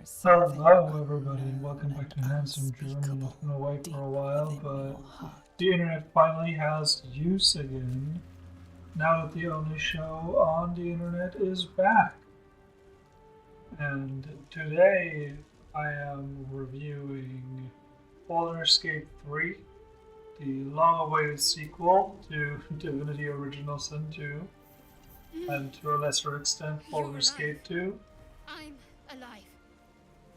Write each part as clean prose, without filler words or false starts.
Hello everybody and welcome back to Handsome Journey. I've been away for a while, but the internet finally has use again, now that the only show on the internet is back. And today I am reviewing Baldur's Gate 3, the long-awaited sequel to Divinity Original Sin 2, and to a lesser extent Baldur's Gate 2. I'm alive.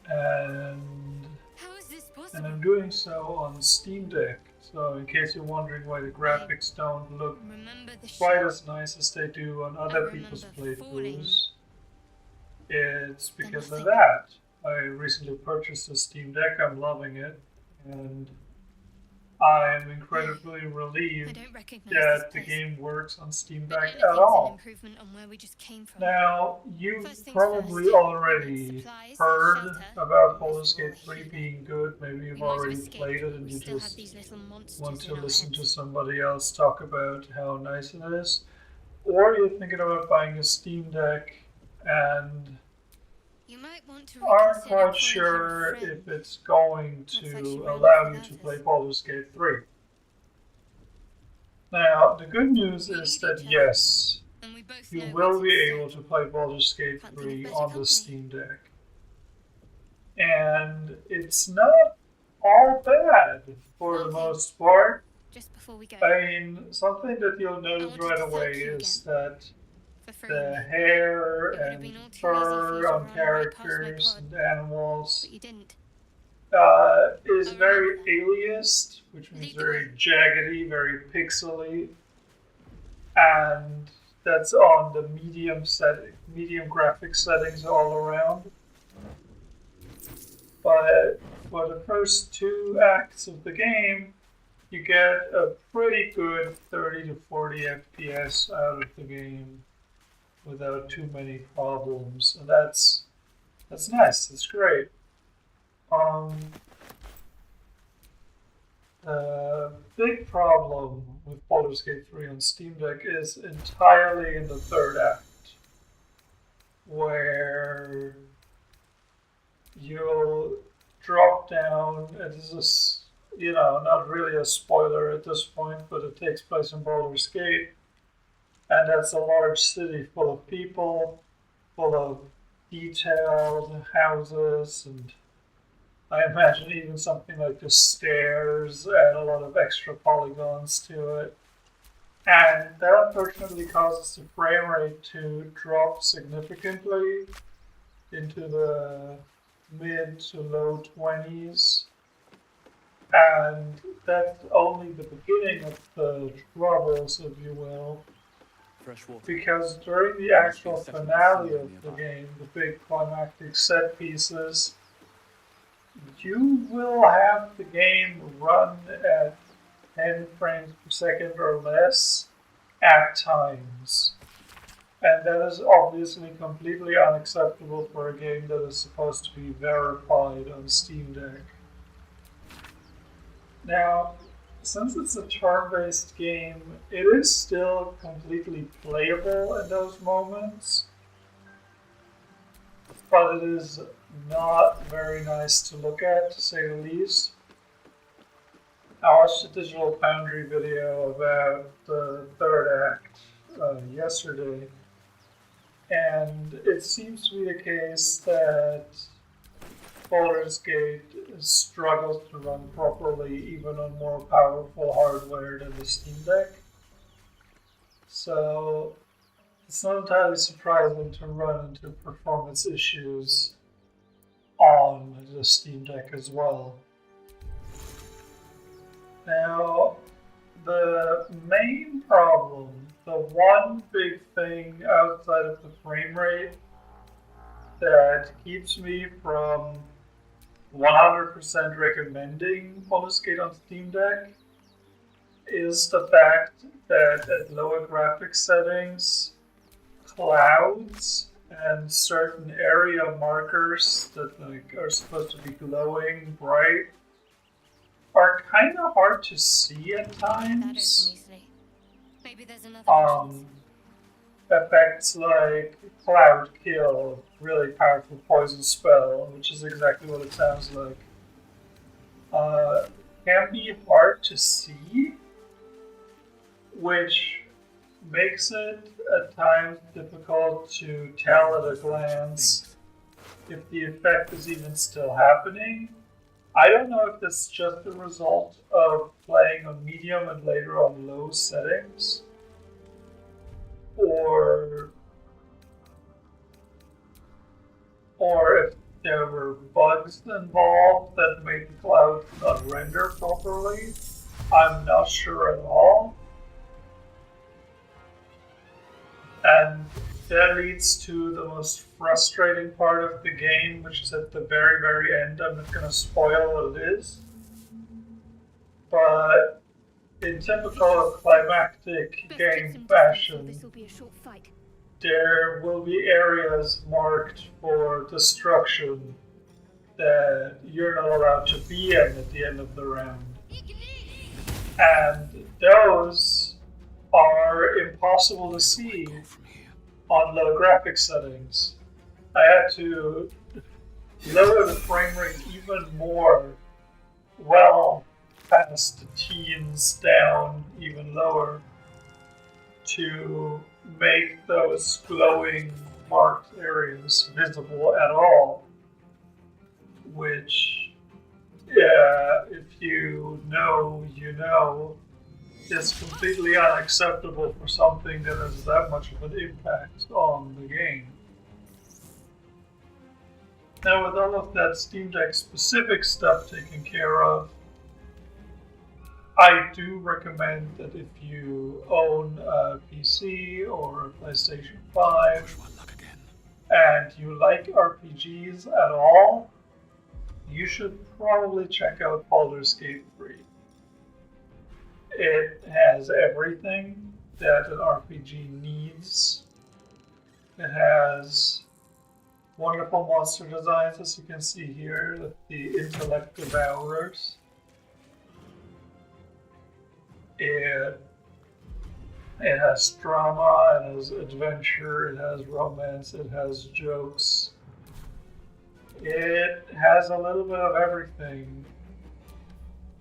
And How is this possible? I'm doing so on Steam Deck. So in case you're wondering why the graphics don't look quite as nice as they do on other people's playthroughs, it's because of that. I recently purchased a Steam Deck, I'm loving it, and I'm incredibly relieved that the game works on Steam Deck at all. Now, you've probably already heard about Baldur's Gate 3 being good. Maybe you've already played it and you just want to listen to somebody else talk about how nice it is. Or you're thinking about buying a Steam Deck and aren't quite sure if it's going to allow you to play Baldur's Gate 3. Now, the good news is that yes, you will be able to play Baldur's Gate 3 on the Steam Deck. And it's not all bad for the most part. I mean, something that you'll notice right away is that the hair and fur on characters and animals is very aliased, which means very jaggedy, very pixely, and that's on the medium graphic settings all around. But for the first two acts of the game, you get a pretty good 30 to 40 FPS out of the game without too many problems, and that's nice. That's great. The big problem with Baldur's Gate 3 on Steam Deck is entirely in the third act, where you'll drop down, and this is, not really a spoiler at this point, but it takes place in Baldur's Gate, and that's a large city full of people, full of detailed houses, and I imagine even something like the stairs and a lot of extra polygons to it. And that unfortunately causes the frame rate to drop significantly into the mid to low 20s. And that's only the beginning of the troubles, if you will. Because during the actual finale of the game, the big climactic set pieces, you will have the game run at 10 frames per second or less at times. And that is obviously completely unacceptable for a game that is supposed to be verified on Steam Deck. Now, since it's a turn-based game, it is still completely playable in those moments, but it is not very nice to look at, to say the least. I watched a Digital Foundry video about the third act yesterday, and it seems to be the case that Baldur's Gate struggles to run properly even on more powerful hardware than the Steam Deck. So it's not entirely surprising to run into performance issues on the Steam Deck as well. Now, the main problem, the one big thing outside of the frame rate that keeps me from 100% recommending Baldur's Gate on Steam Deck is the fact that at lower graphics settings, clouds and certain area markers that are supposed to be glowing bright are kind of hard to see at times. effects like Cloud Kill, really powerful poison spell, which is exactly what it sounds like. Can be hard to see, which makes it at times difficult to tell at a glance if the effect is even still happening. I don't know if this is just the result of playing on medium and later on low settings, or or if there were bugs involved that made the cloud not render properly. I'm not sure at all. And that leads to the most frustrating part of the game, which is at the very, very end. I'm not going to spoil what it is. But in typical climactic game fashion, there will be areas marked for destruction that you're not allowed to be in at the end of the round. And those are impossible to see on low graphics settings. I had to lower the frame rate even more, well past the teens down, even lower, to make those glowing marked areas visible at all. Which, yeah, if you know, you know, is completely unacceptable for something that has that much of an impact on the game. Now, with all of that Steam Deck specific stuff taken care of, I do recommend that if you own a PC or a PlayStation 5 and you like RPGs at all, you should probably check out Baldur's Gate 3. It has everything that an RPG needs. It has wonderful monster designs, as you can see here, the Intellect Devourers. It has drama, it has adventure, it has romance, it has jokes. It has a little bit of everything.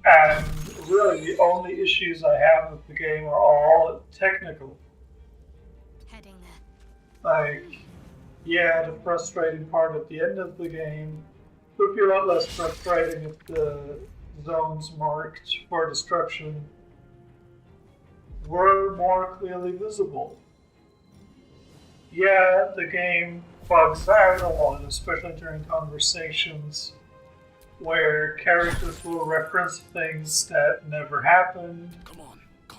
And really, the only issues I have with the game are all technical. Heading there. Like, yeah, the frustrating part at the end of the game would be a lot less frustrating if the zones marked for destruction were more clearly visible. Yeah, the game bugs out a lot, especially during conversations where characters will reference things that never happened,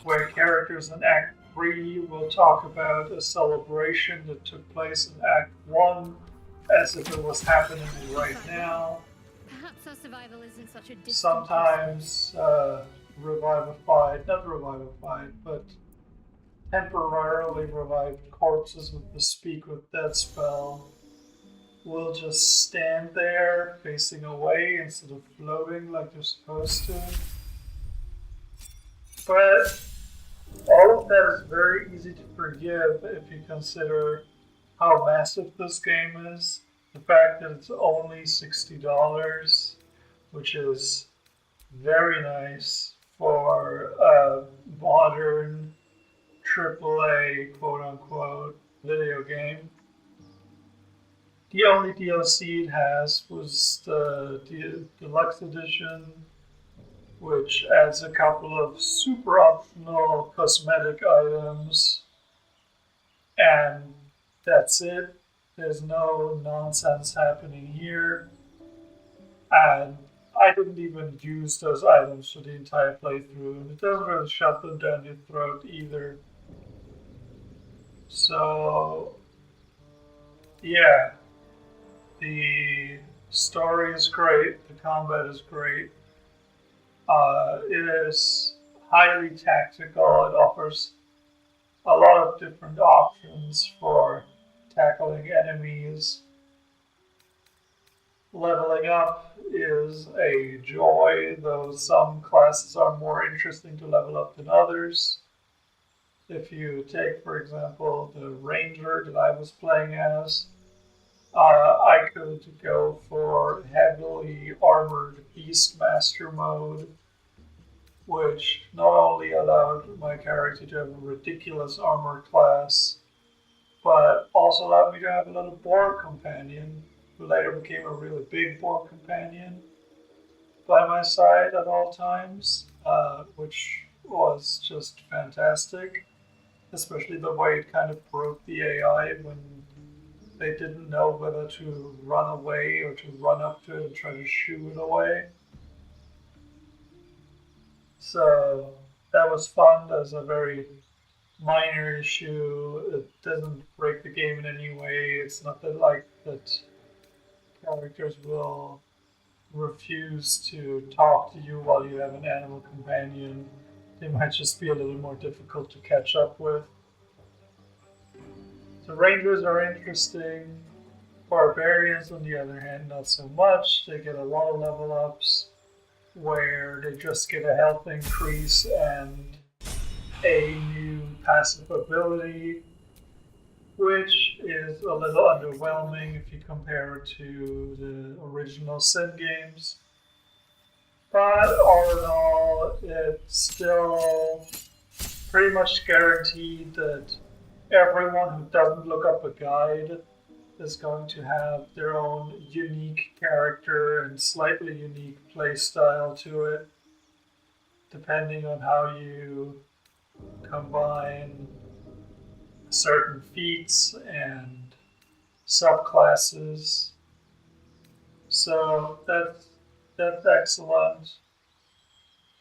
where characters in Act 3 will talk about a celebration that took place in Act 1 as if it was happening right now. Perhaps our survival isn't such a distant Sometimes not revivified, but temporarily revived corpses with the Speak with Dead spell will just stand there facing away instead of floating like they're supposed to. But all of that is very easy to forgive if you consider how massive this game is. The fact that it's only $60, which is very nice for a modern AAA quote unquote video game. The only DLC it has was the deluxe edition, which adds a couple of super optional cosmetic items, and that's it. There's no nonsense happening here, and I didn't even use those items for the entire playthrough, and it doesn't really shove them down your throat either. So, yeah, the story is great, the combat is great. It is highly tactical. It offers a lot of different options for tackling enemies. Leveling up is a joy, though some classes are more interesting to level up than others. If you take, for example, the ranger that I was playing as, I could go for heavily armored Beastmaster mode, which not only allowed my character to have a ridiculous armor class, but also allowed me to have a little boar companion, who later became a really big boar companion by my side at all times, which was just fantastic. Especially the way it kind of broke the AI when they didn't know whether to run away or to run up to it and try to shoo it away. So that was fun. That was a very minor issue. It doesn't break the game in any way. It's not that like that characters will refuse to talk to you while you have an animal companion. They might just be a little more difficult to catch up with. So rangers are interesting. Barbarians, on the other hand, not so much. They get a lot of level ups where they just get a health increase and a new passive ability, which is a little underwhelming if you compare it to the original Sin games. But all in all, it's still pretty much guaranteed that everyone who doesn't look up a guide is going to have their own unique character and slightly unique play style to it, depending on how you combine certain feats and subclasses. So that's excellent.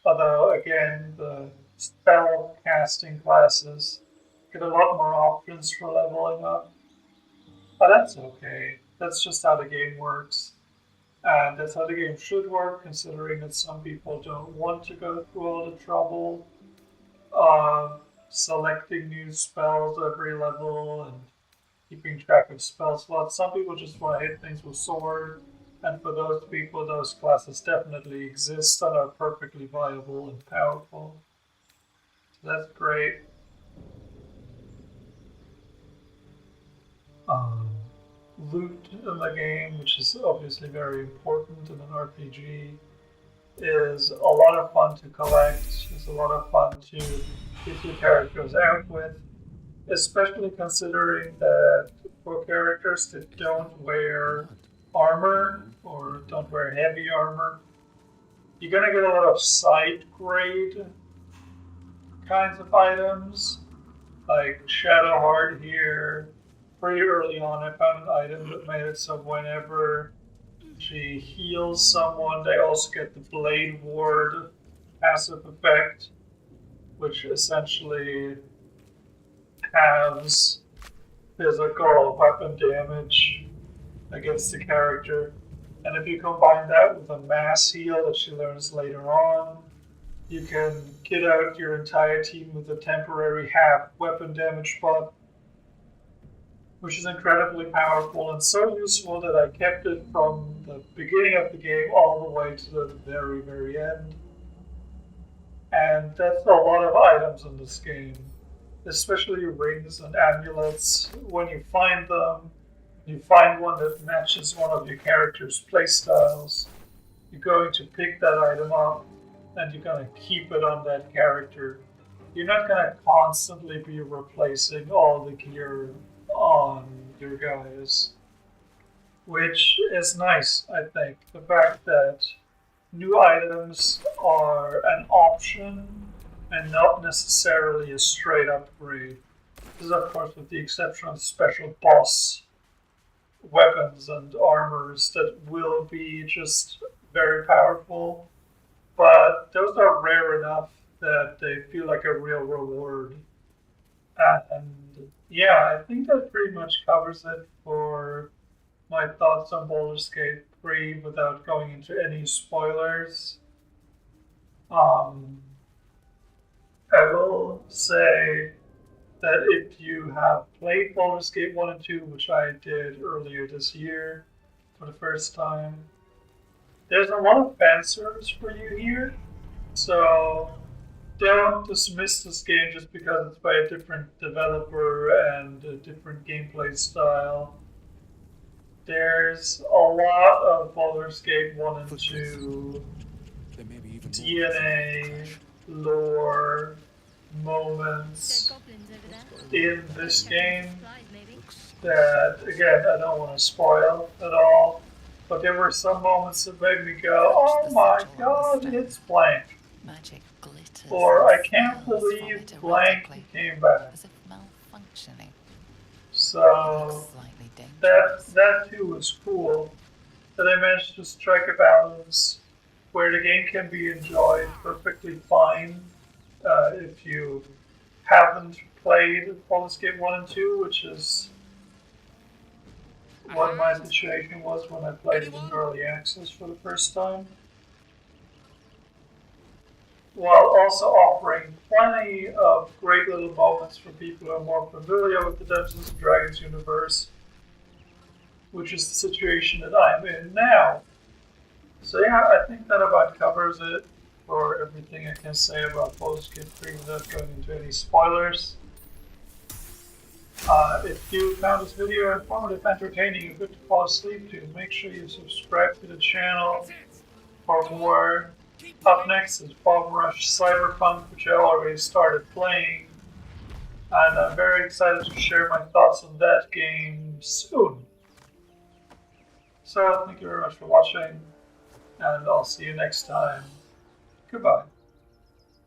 Although again, the spell casting classes get a lot more options for leveling up. But that's okay. That's just how the game works. And that's how the game should work, considering that some people don't want to go through all the trouble of selecting new spells every level and keeping track of spell slots. Some people just want to hit things with sword, and for those people, those classes definitely exist and are perfectly viable and powerful. So that's great. Um, Loot in the game, which is obviously very important in an RPG, is a lot of fun to collect. It's a lot of fun to get your characters out with, especially considering that for characters that don't wear armor or don't wear heavy armor, you're gonna get a lot of side grade kinds of items, like Shadow Heart here. Pretty early on, I found an item that made it so whenever she heals someone, they also get the Blade Ward passive effect, which essentially halves physical weapon damage against the character. And if you combine that with a mass heal that she learns later on, you can kit out your entire team with a temporary half weapon damage buff, which is incredibly powerful and so useful that I kept it from the beginning of the game all the way to the very, very end. And that's a lot of items in this game, especially rings and amulets. When you find them, you find one that matches one of your character's playstyles, you're going to pick that item up and you're going to keep it on that character. You're not going to constantly be replacing all the gear on your guys, which is nice, I think. The fact that new items are an option and not necessarily a straight upgrade. This is, of course, with the exception of special boss weapons and armors that will be just very powerful, but those are rare enough that they feel like a real reward. And yeah, I think that pretty much covers it for my thoughts on Baldur's Gate 3 without going into any spoilers. Um, I will say that if you have played Baldur's Gate 1 and 2, which I did earlier this year for the first time, there's a lot of fan service for you here. So don't dismiss this game just because it's by a different developer and a different gameplay style. There's a lot of Baldur's Gate 1 and 2 There may be even more DNA, lore, Dead moments goblins over there. in this game Supplies, maybe. looks that, again, I don't want to spoil at all, but there were some moments that made me go, oh my god, it's blank. Magic glitters. Or and I can't smells from believe it blank erotically, came back. as if malfunctioning. So Looks slightly that dangerous. that too was cool. That they managed to strike a balance where the game can be enjoyed perfectly fine if you haven't played Baldur's Gate 1 and 2, which is what my situation was when I played it in early access for the first time. While also offering plenty of great little moments for people who are more familiar with the Dungeons and Dragons universe, which is the situation that I'm in now. So yeah, I think that about covers it for everything I can say about Baldur's Gate 3 without going into any spoilers. If you found this video informative, entertaining, and good to fall asleep to, make sure you subscribe to the channel for more. Up next is Bomb Rush Cyberpunk, which I already started playing, and I'm very excited to share my thoughts on that game soon. So thank you very much for watching, and I'll see you next time. Goodbye.